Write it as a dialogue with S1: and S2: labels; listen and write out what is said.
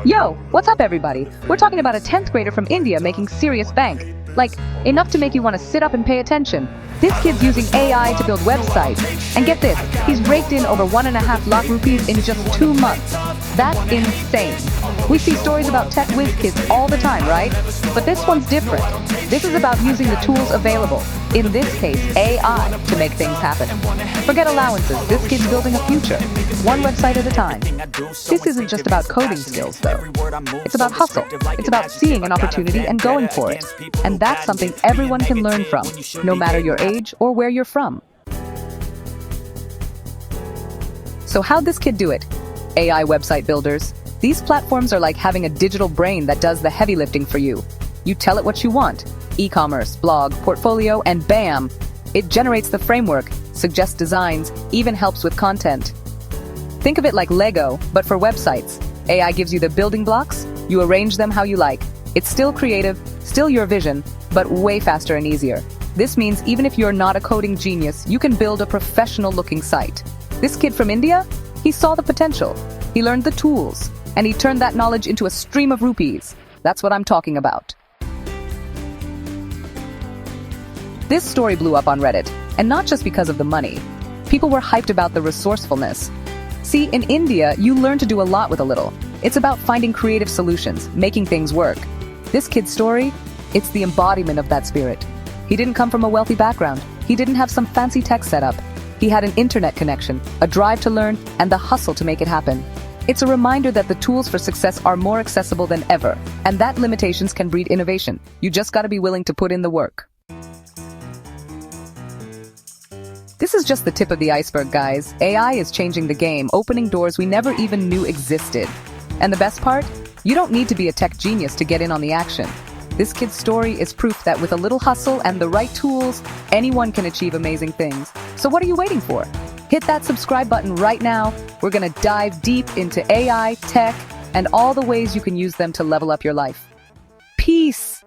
S1: Yo, what's up everybody? We're talking about a 10th grader from India making serious bank. Like, enough to make you want to sit up and pay attention. This kid's using AI to build websites. And get this, he's raked in over 1.5 lakh rupees in just 2 months. That's insane. We see stories about tech whiz kids all the time, right? But this one's different. This is about using the tools available, in this case, AI, to make things happen. Forget allowances, this kid's building a future, one website at a time. This isn't just about coding skills, though. It's about hustle. It's about seeing an opportunity and going for it. And that's something everyone can learn from, no matter your age or where you're from. So how'd this kid do it? AI website builders. These platforms are like having a digital brain that does the heavy lifting for you. You tell it what you want. E-commerce, blog, portfolio, and bam! It generates the framework, suggests designs, even helps with content. Think of it like Lego, but for websites. AI gives you the building blocks, you arrange them how you like. It's still creative, still your vision, but way faster and easier. This means even if you're not a coding genius, you can build a professional-looking site. This kid from India? He saw the potential. He learned the tools, and he turned that knowledge into a stream of rupees. That's what I'm talking about. This story blew up on Reddit, and not just because of the money. People were hyped about the resourcefulness. See, in India, you learn to do a lot with a little. It's about finding creative solutions, making things work. This kid's story, it's the embodiment of that spirit. He didn't come from a wealthy background. He didn't have some fancy tech setup. He had an internet connection, a drive to learn, and the hustle to make it happen. It's a reminder that the tools for success are more accessible than ever, and that limitations can breed innovation. You just gotta be willing to put in the work. This is just the tip of the iceberg, guys. AI is changing the game, opening doors we never even knew existed. And the best part? You don't need to be a tech genius to get in on the action. This kid's story is proof that with a little hustle and the right tools, anyone can achieve amazing things. So what are you waiting for? Hit that subscribe button right now. We're gonna dive deep into AI, tech, and all the ways you can use them to level up your life. Peace!